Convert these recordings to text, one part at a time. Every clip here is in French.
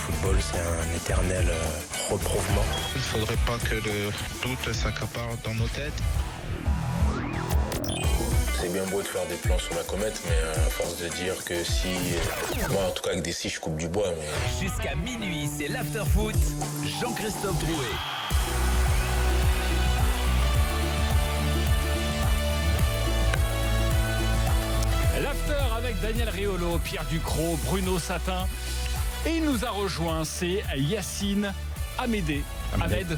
football, c'est un éternel reprouvement. Il ne faudrait pas que le doute s'accapare dans nos têtes. C'est bien beau de faire des plans sur la comète, mais à force de dire que si... Moi, en tout cas, avec des si, je coupe du bois, mais... Jusqu'à minuit, c'est l'after-foot. Jean-Christophe Drouet. L'after avec Daniel Riolo, Pierre Ducrot, Bruno Satin. Et il nous a rejoint, c'est Yacine Amédé. Ahmed.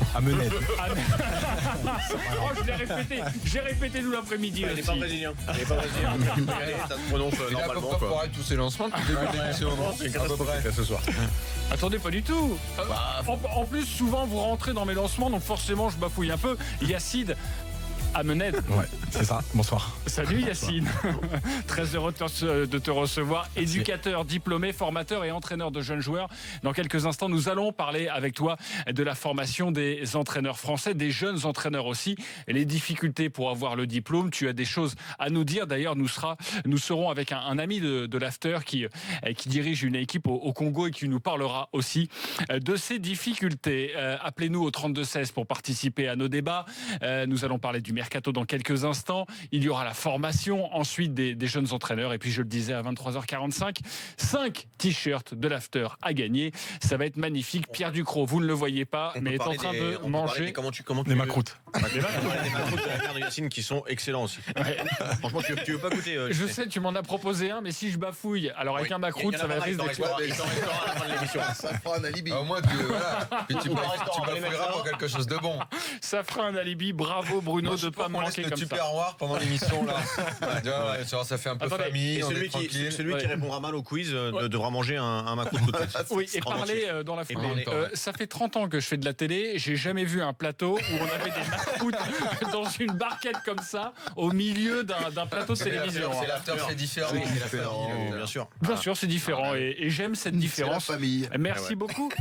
Oh, je l'ai répété. J'ai répété tout l'après-midi. Il n'est pas brésilien. Ça se prononce normalement. Pour arrêter tous ces lancements, tu débutes l'émission. C'est catastrophique ce soir. Attendez, pas du tout. En plus, souvent, vous rentrez dans mes lancements, donc forcément, je bafouille un peu. Yacine Amened. Ouais, c'est ça. Bonsoir. Salut Yacine. Très heureux de te recevoir. Merci. Éducateur, diplômé, formateur et entraîneur de jeunes joueurs. Dans quelques instants, nous allons parler avec toi de la formation des entraîneurs français, des jeunes entraîneurs aussi, et les difficultés pour avoir le diplôme. Tu as des choses à nous dire. D'ailleurs, nous serons avec un ami de l'After qui dirige une équipe au Congo et qui nous parlera aussi de ces difficultés. Appelez-nous au 32-16 pour participer à nos débats. Nous allons parler du mercato dans quelques instants. Il y aura la formation, ensuite des jeunes entraîneurs. Et puis, je le disais, à 23h45, 5 t-shirts de l'After à gagner. Ça va être magnifique. Pierre Ducrot, vous ne le voyez pas, mais est en train de manger Des macroutes. Des macroutes de la mère de Yacine qui sont excellents aussi. Ouais. Franchement, tu veux pas goûter Je sais, tu m'en as proposé un, mais si je bafouille, alors avec un macroute, ça va risque d'être... Ça fera un alibi. Au moins, tu bafouilleras pour quelque chose de bon. Ça fera un alibi. Bravo Bruno de pas me manquer le comme ça. tupperware pendant l'émission là. Ça fait un peu Attendez, famille, Et on est celui tranquille. qui répondra mal au quiz devra manger un macroute tout de suite. Oui, et parler dans la foulée. Ça fait 30 ans que je fais de la télé. J'ai jamais vu un plateau où on avait des macroutes dans une barquette comme ça au milieu d'un plateau de télévision. C'est l'after, c'est différent. Bien sûr. Bien sûr, c'est différent et j'aime cette différence. C'est la famille. Merci beaucoup.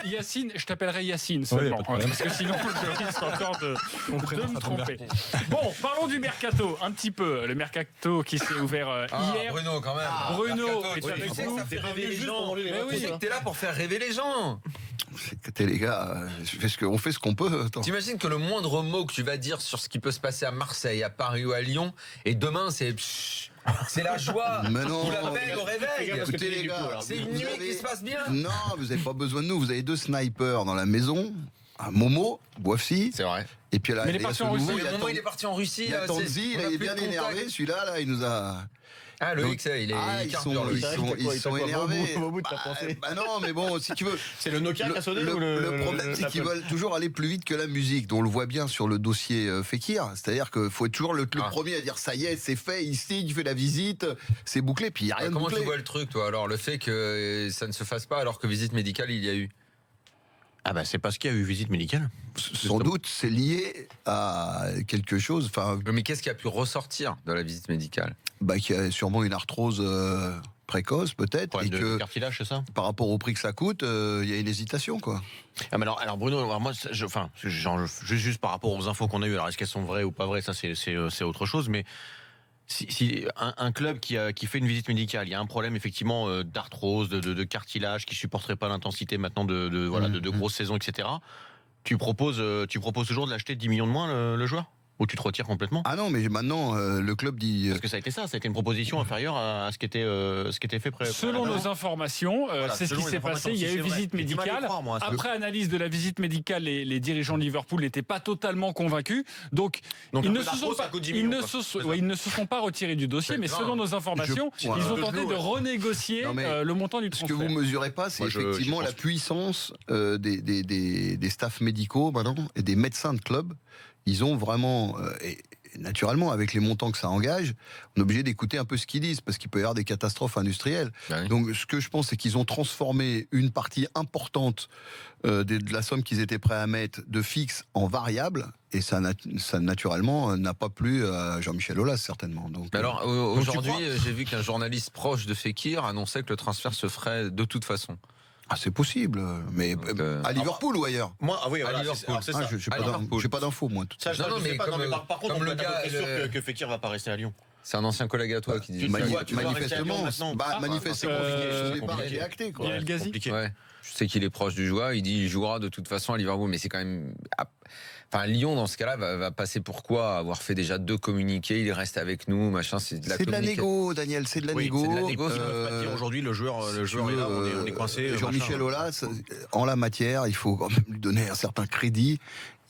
Yacine, je t'appellerai Yacine seulement. pas de problème. Parce que sinon, je risque encore de me tromper. Bon, parlons du mercato un petit peu. Le mercato qui s'est ouvert hier. Bruno, quand même. Bruno est Mercato, avec tu sais nous. que ça fait rêver les gens. gens. Tu sais que t'es là pour faire rêver les gens. Écoutez les gars, on fait ce qu'on peut. Attends. T'imagines que le moindre mot que tu vas dire sur ce qui peut se passer à Marseille, à Paris ou à Lyon, et demain c'est la joie. Mais non. Ou la paix au réveil. Écoutez les gars, C'est une nuit qui se passe bien. Non, vous n'avez pas besoin de nous. Vous avez 2 snipers dans la maison. Un Momo, Boifsi. C'est vrai. Et puis là, Mais il est il y a parti ce en Russie. nouveau, Mais au moment où il est parti en Russie, il y a Tanzi, on a il est plus bien de contact. énervé. Celui-là, là, il nous a. Ah, le X, il Ils sont énervés. Bah non, mais bon, si tu veux. C'est le Nokia qui a sonné ou Le problème, c'est qu'ils veulent toujours aller plus vite que la musique. Donc on le voit bien sur le dossier Fekir. C'est-à-dire qu'il faut être toujours le premier à dire ça y est, c'est fait, il signe, il fait la visite, c'est bouclé, puis il n'y a rien de Comment bouclé. tu vois le truc, toi, alors, le fait que ça ne se fasse pas alors que visite médicale il y a eu? Ah bah c'est parce qu'il y a eu visite médicale. Sans doute, c'est lié à quelque chose. Enfin, Mais qu'est-ce qui a pu ressortir de la visite médicale? qu'il y a sûrement une arthrose précoce, peut-être, et Problème de que cartilage, c'est ça? par rapport au prix que ça coûte, il y a une hésitation, quoi. Ah mais alors Bruno, moi, juste par rapport aux infos qu'on a eues, alors est-ce qu'elles sont vraies ou pas vraies, ça c'est autre chose, mais si un club qui fait une visite médicale, il y a un problème effectivement d'arthrose, de cartilage, qui supporterait pas l'intensité maintenant de grosses saisons, etc. Tu proposes toujours de l'acheter 10 millions de moins le joueur? Ou tu te retires complètement? Ah non, mais maintenant, le club dit... Parce que ça a été une proposition inférieure à ce qui était fait Selon nos informations, c'est ce qui s'est passé. Il y a eu visite médicale. Après analyse de la visite médicale, les dirigeants de Liverpool n'étaient pas totalement convaincus. Donc ils ne se sont pas retirés du dossier, mais selon nos informations, ils ont tenté de renégocier le montant du Ce transfert. que vous mesurez pas, c'est effectivement la puissance des staffs médicaux maintenant et des médecins de club. Ils ont vraiment, et naturellement, avec les montants que ça engage, on est obligé d'écouter un peu ce qu'ils disent, parce qu'il peut y avoir des catastrophes industrielles. Oui. Donc, ce que je pense, c'est qu'ils ont transformé une partie importante de la somme qu'ils étaient prêts à mettre de fixe en variable, et ça naturellement n'a pas plu à Jean-Michel Aulas, certainement. Donc, Alors, aujourd'hui, j'ai vu qu'un journaliste proche de Fekir annonçait que le transfert se ferait de toute façon. Ah, c'est possible, mais à Liverpool ou ailleurs? Moi, oui, à Liverpool, c'est ça. Je n'ai pas d'infos, moi. Ça, je non, sais mais pas. comme- Mais par contre, comme on le peut être gars, à peu près sûr que Fekir va pas rester à Lyon. C'est un ancien collègue à toi qui dit. Manifestement, manifestement, c'est son départ compliqué. est acté. Quoi. Il y a El Ghazi. Compliqué. Ouais. Je sais qu'il est proche du joueur. Il dit qu'il jouera de toute façon à Liverpool, mais c'est quand même. Enfin, Lyon, dans ce cas-là, va passer pour quoi? Avoir fait déjà 2 communiqués, il reste avec nous, machin. C'est de la négo, Daniel, c'est de la négo. C'est de la négo. Aujourd'hui, le joueur est là, on est coincé. Jean-Michel Aulas, en la matière, il faut quand même lui donner un certain crédit.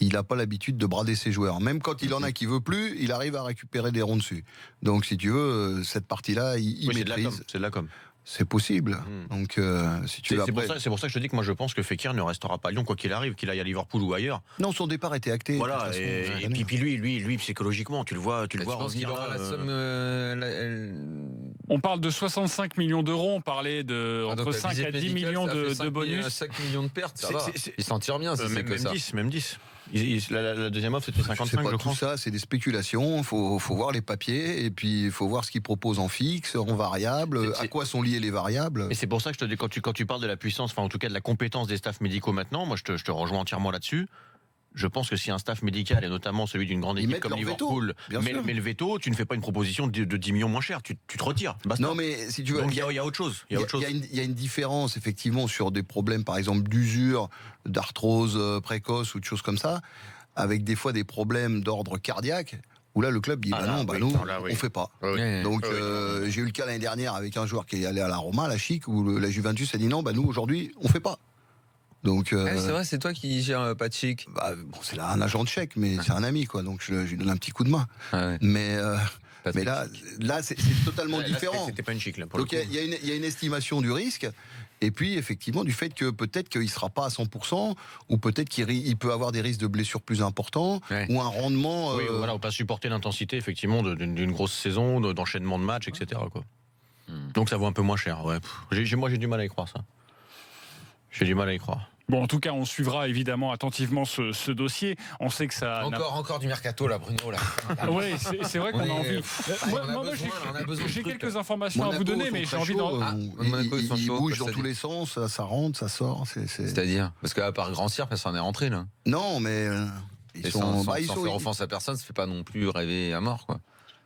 Il n'a pas l'habitude de brader ses joueurs. Même quand il en a qui veut plus, il arrive à récupérer des ronds dessus. Donc, si tu veux, cette partie-là, il maîtrise. C'est de la com. C'est possible. Donc, si tu veux c'est pour ça que je te dis que moi je pense que Fekir ne restera pas à Lyon quoi qu'il arrive, qu'il aille à Liverpool ou ailleurs. Non, son départ était acté. Voilà. De toute façon, Et puis lui psychologiquement, tu le vois Tu penses qu'il revenir aura là, la somme On parle de 65 millions d'euros, on parlait de entre 5 à 10 millions de bonus. 5 millions de pertes, ça va. Il s'en tire bien si c'est que ça. Même 10. La deuxième offre c'était 55, je crois. Tout ça, c'est des spéculations. Il faut voir les papiers et puis il faut voir ce qu'ils proposent en fixe, en variable, à quoi sont liées les variables. Et c'est pour ça que je te dis, quand tu parles de la puissance, enfin en tout cas de la compétence des staffs médicaux maintenant, moi je te rejoins entièrement là-dessus. Je pense que si un staff médical, et notamment celui d'une grande équipe comme Liverpool, met le veto, tu ne fais pas une proposition de 10 millions moins cher, tu te retires. Basta. Non, mais si tu veux. Donc il y a autre chose. Il y a une différence, effectivement, sur des problèmes, par exemple, d'usure, d'arthrose précoce ou de choses comme ça, avec des fois des problèmes d'ordre cardiaque. Où là, le club dit, on fait pas. Donc, j'ai eu le cas l'année dernière avec un joueur qui est allé à la Roma, la Chic, où la Juventus a dit non, nous, aujourd'hui, on fait pas. Donc, c'est vrai, c'est toi qui gères Patrick. C'est là un agent de chèque, mais c'est un ami, quoi. Donc je lui donne un petit coup de main. Mais là, c'est totalement différent. C'était pas une chic là. Donc il y a une estimation du risque. Et puis, effectivement, du fait que peut-être qu'il ne sera pas à 100%, ou peut-être qu'il peut avoir des risques de blessures plus importants, ou un rendement. Oui, voilà, on pas supporter l'intensité, effectivement, d'une grosse saison, d'enchaînement de matchs, etc. Quoi. Donc ça vaut un peu moins cher. Ouais. Moi, j'ai du mal à y croire, ça. J'ai du mal à y croire. Bon, en tout cas, on suivra évidemment attentivement ce dossier. On sait que ça. Encore du mercato, là, Bruno. Là. Oui, c'est vrai qu'on a envie. J'ai quelques informations à vous donner, mais j'ai envie d'en. Ils bougent dans tous les sens, ça rentre, ça sort. C'est-à-dire parce qu'à part Grand-Cyr, personne n'est rentré, là. Non, mais. Sans faire offense à personne, ça ne fait pas non plus rêver à mort, quoi.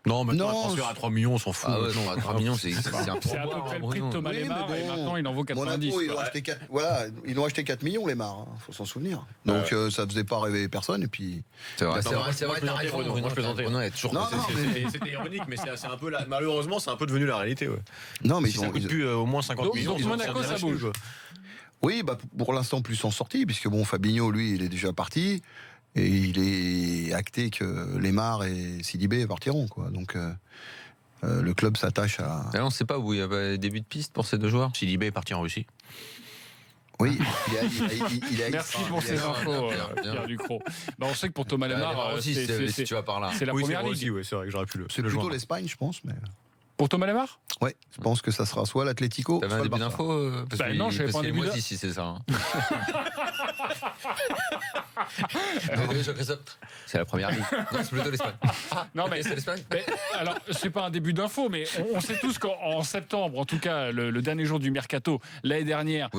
Non, maintenant, un transfert à 3 millions, on s'en fout. Non, à 3 millions, c'est un C'est à peu près le prix de Thomas Lemar, et maintenant, il en vaut 90. Monaco, ils ont acheté 4 millions, Lemar, faut s'en souvenir. Donc, ça faisait pas rêver personne, et puis. C'est vrai, t'as raison. Moi, je plaisantais. C'était ironique, mais c'est un peu malheureusement, c'est un peu devenu la réalité. Non, mais si ça coûte plus au moins 50 millions. Monaco, ça bouge. Oui, pour l'instant, plus en sortie, puisque Fabinho, lui, il est déjà parti. Et il est acté que Lemar et Sidibé partiront, quoi. Donc le club s'attache à. On ne sait pas où il y a début de piste pour ces 2 joueurs. Sidibé est parti en Russie. Oui, Merci pour ces infos, Pierre Ducros. On sait que pour Thomas Lemar, si tu vas par là. C'est la première ligue. C'est vrai que j'aurais pu le. C'est plutôt l'Espagne, je pense. Mais... Pour Thomas Lemar ? Oui, je pense que ça sera soit l'Atlético. T'avais un début d'info non, je savais pas un début d'info. Si c'est ça. C'est la première ligue. Non, c'est plutôt l'Espagne. Non, mais c'est l'Espagne. Alors, c'est pas un début d'info, mais on sait tous qu'en septembre, en tout cas, le dernier jour du mercato, l'année dernière,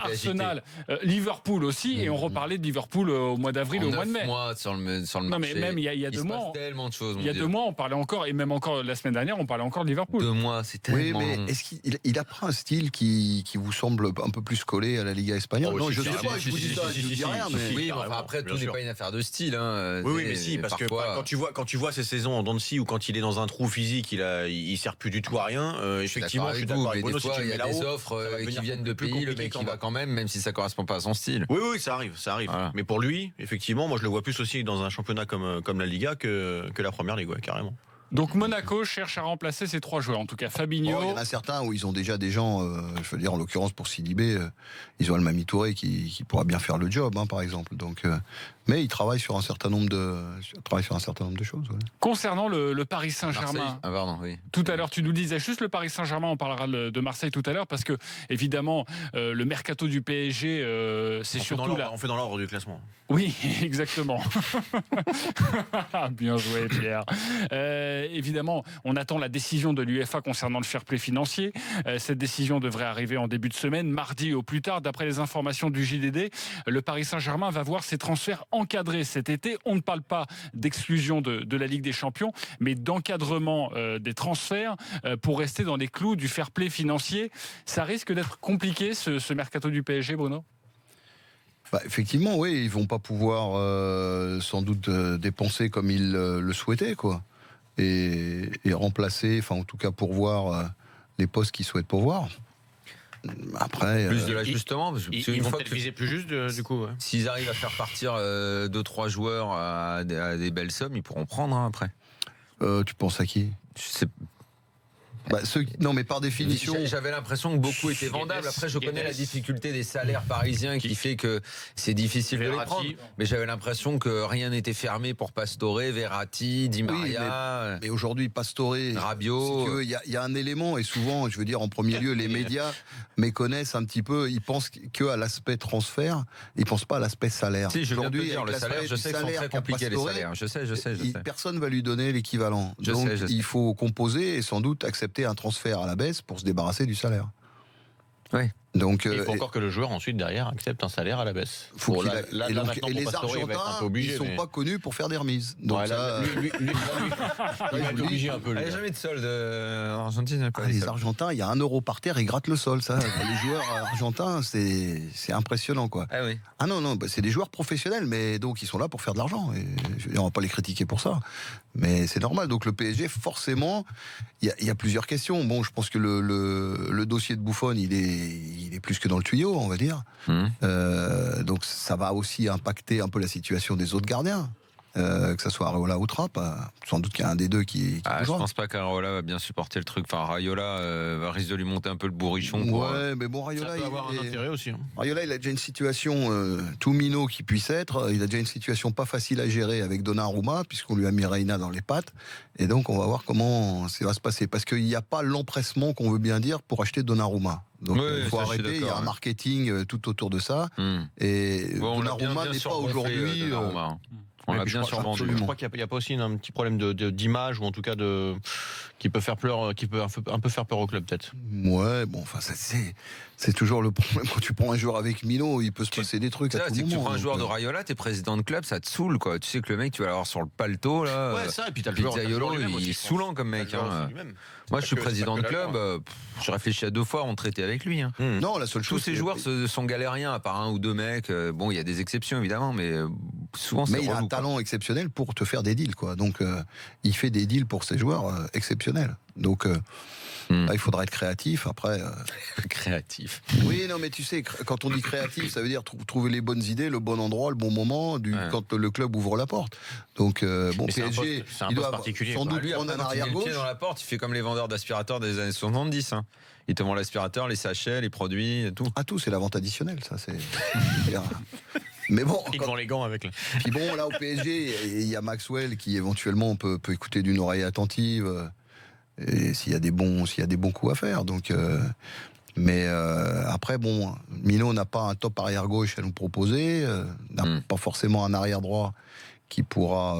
Arsenal, Liverpool aussi, et on reparlait de Liverpool au mois d'avril, au mois de mai. Mois sur le marché. Non, mais même il y a 2 mois. Tellement de choses. Il y a 2 mois, on parlait encore, et même encore la semaine dernière, on parlait encore de Liverpool. 2 mois, c'est tellement. Oui, mais est-ce qu'il apprend un style qui vous semble un peu plus collé à la Liga espagnole? Non, je sais pas, je vous dis ça, je vous dis rien. Oui, après, tout n'est pas une affaire de style. Oui, mais si, parce que quand tu vois ces saisons en dents de scie ou quand il est dans un trou physique, il sert plus du tout à rien. Effectivement, je suis d'accord avec Bruno. Il y a des offres qui viennent de pays, le mec il va quand même si ça correspond pas à son style. Oui, ça arrive. Voilà. Mais pour lui, effectivement, moi je le vois plus aussi dans un championnat comme la Liga que la première ligue, ouais, carrément. Donc Monaco cherche à remplacer ces 3 joueurs, en tout cas Fabinho. Il y en a certains où ils ont déjà des gens, je veux dire en l'occurrence pour Sidibé, ils ont le Mami Touré qui pourra bien faire le job, par exemple. Donc, mais ils travaillent sur un certain nombre de choses. Ouais. Concernant le Paris Saint-Germain, tout à l'heure tu nous disais juste le Paris Saint-Germain, on parlera de Marseille tout à l'heure, parce que évidemment le mercato du PSG, c'est surtout là. On fait dans l'ordre du classement. Oui, exactement. Bien joué, Pierre. Évidemment, on attend la décision de l'UEFA concernant le fair play financier. Cette décision devrait arriver en début de semaine, mardi au plus tard. D'après les informations du JDD, le Paris Saint-Germain va voir ses transferts encadrer cet été. On ne parle pas d'exclusion de la Ligue des Champions, mais d'encadrement des transferts pour rester dans les clous du fair play financier. Ça risque d'être compliqué ce mercato du PSG, Bruno ? Effectivement, oui, ils vont pas pouvoir sans doute dépenser comme ils le souhaitaient, quoi. Et remplacer, enfin en tout cas pourvoir les postes qu'ils souhaitent pourvoir. Après, plus de l'ajustement, parce que Ils vont peut-être viser plus juste, du coup. Ouais. S'ils arrivent à faire partir 2-3 joueurs à des belles sommes, ils pourront prendre après. Tu penses à qui ? Je sais. Non, mais par définition. J'avais l'impression que beaucoup étaient vendables. Après, je connais la difficulté des salaires parisiens qui fait que c'est difficile de les prendre. Mais j'avais l'impression que rien n'était fermé pour Pastore, Verratti, Di Maria. Oui, mais aujourd'hui, Pastore, Rabiot. Il y a un élément, et souvent, je veux dire, en premier lieu, les médias méconnaissent un petit peu. Ils pensent qu'à l'aspect transfert, ils pensent pas à l'aspect salaire. Si, je viens de te Aujourd'hui, dire, le salaire, je sais qu'ils sont très compliqués, les salaires. Je sais. Personne va lui donner l'équivalent. Donc, il faut composer et sans doute accepter un transfert à la baisse pour se débarrasser du salaire. Oui. Donc, il faut encore que le joueur ensuite derrière accepte un salaire à la baisse. Et les Argentins, ils sont pas connus pour faire des remises. Donc il va être obligé un peu. Il n'y a jamais de solde en Argentine. Les Argentins, il y a 1 euro par terre, ils grattent le sol. Ça, les joueurs argentins, c'est impressionnant, quoi. Ah oui. Ah non, c'est des joueurs professionnels, mais donc ils sont là pour faire de l'argent. Et on va pas les critiquer pour ça, mais c'est normal. Donc le PSG, forcément, il y a plusieurs questions. Bon, je pense que le dossier de Buffon, il est plus que dans le tuyau, on va dire. Donc ça va aussi impacter un peu la situation des autres gardiens. Que ce soit Areola ou Trapp, sans doute qu'il y a un des deux qui je pense pas qu'Areola va bien supporter le truc. Enfin, Raiola risque de lui monter un peu le bourrichon. Mais bon, Raiola, ça peut avoir un intérêt aussi. Raiola, il a déjà une situation tout minot qui puisse être. Il a déjà une situation pas facile à gérer avec Donnarumma, puisqu'on lui a mis Reina dans les pattes. Et donc, on va voir comment ça va se passer. Parce qu'il n'y a pas l'empressement qu'on veut bien dire pour acheter Donnarumma. Donc, il faut arrêter. Il y a un marketing tout autour de ça. Et Donnarumma n'est pas aujourd'hui. On l'a bien survendu. Je crois qu'il n'y a pas aussi un petit problème d'image, ou en tout cas qui peut faire peur, qui peut un peu faire peur au club, peut-être. Ouais, bon, enfin, c'est toujours le problème quand tu prends un joueur avec Mino, il peut se passer des trucs à tout moment. Tu prends un joueur de Raiola, t'es président de club, ça te saule, quoi. Tu sais que le mec, tu vas l'avoir sur le paletot, là. Ouais, ça, et puis t'as le Pizzaiolo, il est saoulant comme mec. Moi, je suis président de club, je réfléchis à 2 fois à en traiter avec lui. Non, la seule chose. Tous ces joueurs sont galériens, à part 1 ou 2 mecs. Bon, il y a des exceptions, évidemment, mais souvent, c'est Mais il a un talent exceptionnel pour te faire des deals, quoi. Donc, il fait des deals pour ses joueurs exceptionnels. Donc, là, il faudra être créatif. Après, créatif. Oui, non, mais tu sais, quand on dit créatif, ça veut dire trouver les bonnes idées, le bon endroit, le bon moment, quand le club ouvre la porte. Donc, PSG, il doit particulier, sans doute prendre un arrière gauche. Il met le pied dans la porte, il fait comme les vendeurs d'aspirateurs des années 70. Il te vend l'aspirateur, les sachets, les produits, tout. Ah, tout, c'est la vente additionnelle, ça, c'est. Mais bon, ils vont les gants avec. Puis bon, là au PSG, il y a Maxwell qui éventuellement peut écouter d'une oreille attentive. Et s'il y a des bons coups à faire. Donc, après, bon, Mino n'a pas un top arrière gauche à nous proposer, n'a pas forcément un arrière droit qui pourra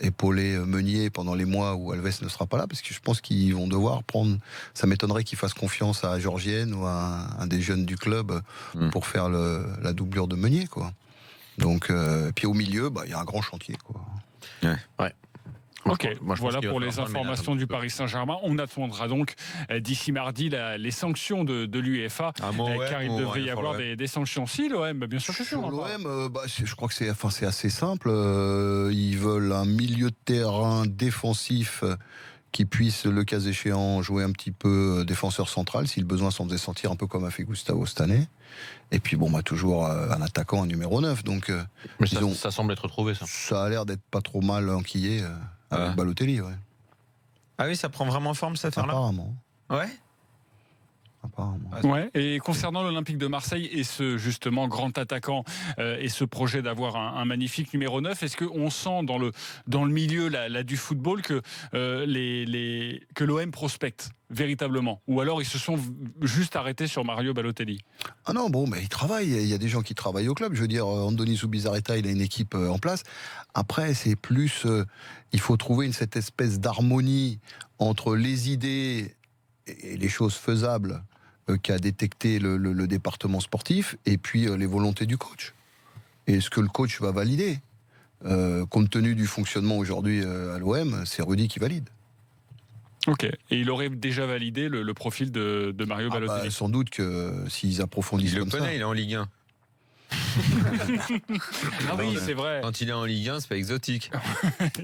épauler Meunier pendant les mois où Alves ne sera pas là, parce que je pense qu'ils vont devoir prendre. Ça m'étonnerait qu'ils fassent confiance à Georgienne ou à un des jeunes du club pour faire la doublure de Meunier, quoi. Donc, puis au milieu, il y a un grand chantier, quoi. Ouais. Ok, voilà pour les informations du Paris Saint-Germain. On attendra donc d'ici mardi les sanctions de l'UEFA, car il devrait y avoir des sanctions. Si, l'OM, bien sûr que c'est. L'OM, je crois que c'est assez simple. Ils veulent un milieu de terrain défensif qui puisse, le cas échéant, jouer un petit peu défenseur central, si le besoin s'en faisait sentir, un peu comme a fait Gustavo cette année. Et puis toujours un attaquant, un numéro 9. Donc, mais ça semble être trouvé, ça. Ça a l'air d'être pas trop mal enquillé avec Balotelli, ouais. Ah oui, ça prend vraiment forme, cette affaire-là ? Apparemment. Ouais. Apparemment. Ouais. Et concernant l'Olympique de Marseille et ce justement grand attaquant et ce projet d'avoir un magnifique numéro 9, est-ce qu'on sent dans le milieu là, du football que que l'OM prospecte véritablement, ou alors ils se sont juste arrêtés sur Mario Balotelli? Ah non, bon, mais il travaille. Il y a des gens qui travaillent au club. Je veux dire, Andoni Zubizarreta, il a une équipe en place. Après, c'est plus, il faut trouver cette espèce d'harmonie entre les idées et les choses faisables qu'a détecté le département sportif, et puis les volontés du coach. Et ce que le coach va valider. compte tenu du fonctionnement aujourd'hui à l'OM, c'est Rudy qui valide. Ok. Et il aurait déjà validé le profil de Mario Balotelli. Sans doute que s'ils approfondissent Il le comme connaît, ça. il est en Ligue 1. Ah oui, c'est vrai. Quand il est en Ligue 1, c'est pas exotique.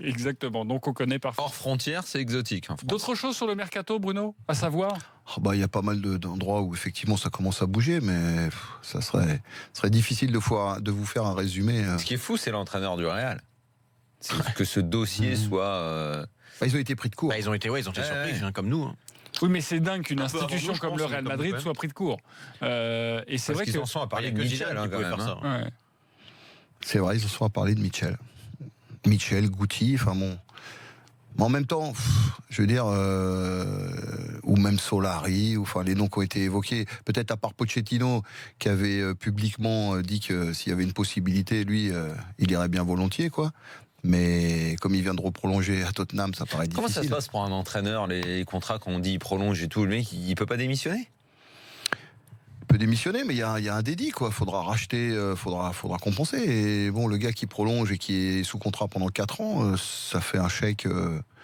Exactement. Donc on connaît parfois. Hors frontière, c'est exotique. D'autres choses sur le mercato, Bruno, à savoir? Il y a pas mal d'endroits où effectivement ça commence à bouger, mais ça serait difficile de vous faire un résumé. Ce qui est fou, c'est l'entraîneur du Real. C'est que ce dossier soit. Ils ont été pris de court. Ils ont été surpris, comme nous. Hein. Oui, mais c'est dingue qu'une Un peu institution avant nous, comme le Real Madrid soit pris de court. Et c'est vrai qu'ils en sont à parler de Michel, quand même. Ouais. C'est vrai, ils en sont à parler de Michel. Michel, Guti, enfin bon. Mais en même temps, je veux dire, ou même Solari, enfin les noms qui ont été évoqués, peut-être à part Pochettino, qui avait publiquement dit que s'il y avait une possibilité, lui, il irait bien volontiers, quoi. Mais comme il vient de reprolonger à Tottenham, ça paraît difficile. Comment ça se passe pour un entraîneur, les contrats qu'on dit il prolonge et tout, le mec il peut pas démissionner? Il peut démissionner, mais il y a un dédit, quoi. Faudra racheter, faudra compenser. Et bon, le gars qui prolonge et qui est sous contrat pendant 4 ans, ça fait un chèque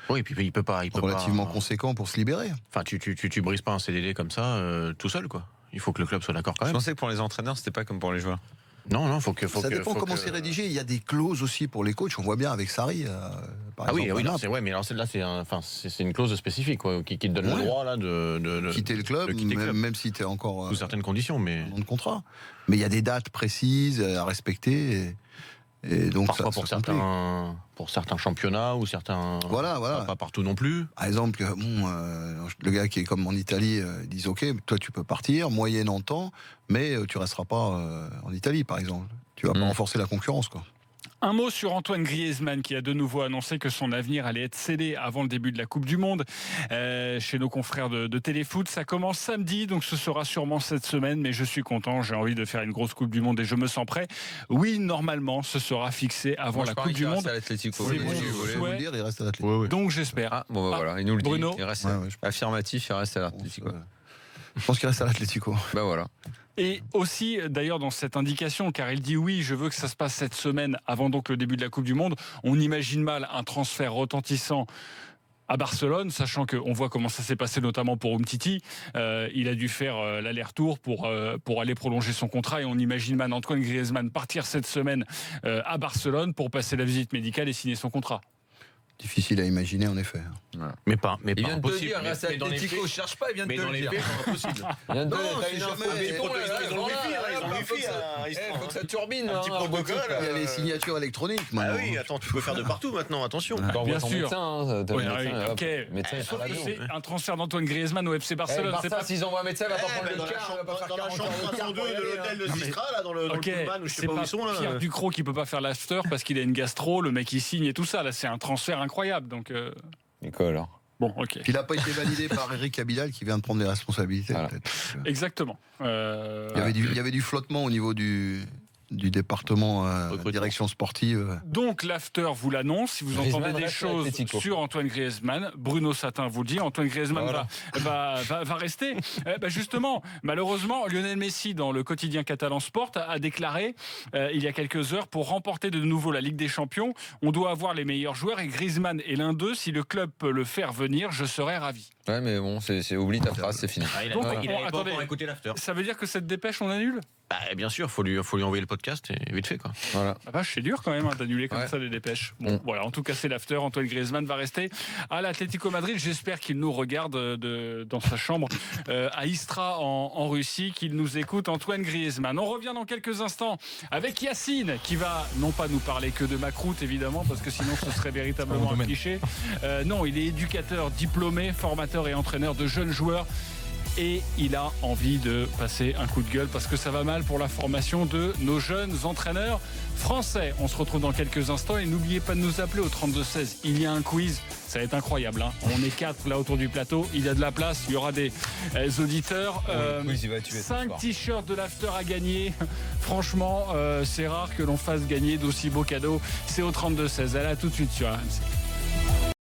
Oui, et puis il peut pas relativement conséquent pour se libérer. Enfin, tu brises pas un CDD comme ça tout seul, quoi. Il faut que le club soit d'accord quand Je même. pensais que pour les entraîneurs, c'était pas comme pour les joueurs. Non, faut Ça dépend comment c'est rédigé. Il y a des clauses aussi pour les coachs. On voit bien avec Sarri. Par exemple, oui, non, mais alors celle-là, c'est une clause spécifique, quoi, qui te donne le droit là de quitter le club, même si tu es encore sous certaines conditions, mais de contrat. Mais il y a des dates précises à respecter. Et donc parfois pour certains championnats ou certains. Voilà. Pas partout non plus. Par exemple, le gars qui est comme en Italie, ils disent OK, toi tu peux partir, moyennant temps, mais tu resteras pas en Italie, par exemple. Tu vas pas renforcer la concurrence, quoi. Un mot sur Antoine Griezmann qui a de nouveau annoncé que son avenir allait être scellé avant le début de la Coupe du Monde chez nos confrères de Téléfoot. Ça commence samedi, donc ce sera sûrement cette semaine, mais je suis content, j'ai envie de faire une grosse Coupe du Monde et je me sens prêt. Oui, normalement, ce sera fixé avant la Coupe du Monde. Il reste à l'Atlético. C'est bon, Je vais vous le dire, il reste à l'Atlético. donc j'espère. Ah, bon, voilà, il nous le dit. Bruno. Il reste affirmatif, il reste à l'Atlético. Je pense qu'il reste à l'Atlético. Bah voilà. Et aussi, d'ailleurs, dans cette indication, car il dit oui, je veux que ça se passe cette semaine, avant donc le début de la Coupe du Monde, on imagine mal un transfert retentissant à Barcelone, sachant qu'on voit comment ça s'est passé notamment pour Umtiti. Il a dû faire l'aller-retour pour aller prolonger son contrat, et on imagine mal Antoine Griezmann partir cette semaine à Barcelone pour passer la visite médicale et signer son contrat. Difficile à imaginer, en effet. Voilà. Mais pas il vient de te impossible. dire, reste à l'Atlético, cherche pas, il vient de te le dire. Mais dans les faits, c'est impossible. Il vient de Non, t'as c'est une info, jamais- mais bon, Ils ont le wifi, ils ont le wifi. Il faut que ça turbine. Un petit protocole. Il y a les signatures électroniques, Ah maintenant. oui, attends, tu peux faire de partout maintenant, attention. Bien sûr. Médecin, Oui, ok. médecin, Sauf que c'est un transfert d'Antoine Griezmann au FC Barcelone. c'est pas... s'ils envoient un médecin, il va pas prendre le Dans car, il va pas faire la 40 chambre heures de 302 car de pour y aller, l'hôtel de hein. Sistra, là, dans le Ok, Pullman, ou je sais c'est pas où pas ils sont là. Pierre Ducrot qui peut pas faire l'after parce qu'il a une gastro, le mec il signe et tout ça. Là, c'est un transfert incroyable. Donc Nico, alors. bon, ok. Puis il n'a pas été validé par Eric Abidal qui vient de prendre les responsabilités. Voilà. Peut-être. Exactement. Il y avait du flottement au niveau du département direction sportive. Donc l'after vous l'annonce. Si vous Griezmann entendez des reste à choses l'Atlético. sur Antoine Griezmann, Bruno Satin vous le dit, Antoine Griezmann va rester. Justement, malheureusement, Lionel Messi, dans le quotidien catalan Sport, a déclaré il y a quelques heures, pour remporter de nouveau la Ligue des Champions, on doit avoir les meilleurs joueurs et Griezmann est l'un d'eux. Si le club peut le faire venir, je serai ravi. Ouais, mais bon, oublie ta phrase, c'est fini. Donc, Il a pas attendez. encore écouté l'after. Ça veut dire que cette dépêche, on annule? Bien sûr, faut lui envoyer le podcast et vite fait, quoi. Voilà. Ah bah, c'est dur quand même d'annuler comme Ouais. ça les dépêches. Bon, voilà, en tout cas c'est l'after. Antoine Griezmann va rester à l'Atlético Madrid. J'espère qu'il nous regarde dans sa chambre à Istra en Russie, qu'il nous écoute. Antoine Griezmann. On revient dans quelques instants avec Yacine qui va non pas nous parler que de macroute évidemment, parce que sinon ce serait véritablement un cliché. Non, il est éducateur diplômé, formateur et entraîneur de jeunes joueurs. Et il a envie de passer un coup de gueule parce que ça va mal pour la formation de nos jeunes entraîneurs français. On se retrouve dans quelques instants et n'oubliez pas de nous appeler au 32-16. Il y a un quiz, ça va être incroyable. Hein. On est 4 là autour du plateau, il y a de la place, il y aura des auditeurs. Le quiz, il va tuer ce 5 soir. t-shirts de l'after à gagner. Franchement, c'est rare que l'on fasse gagner d'aussi beaux cadeaux. C'est au 32-16. Allez, à tout de suite sur RMC.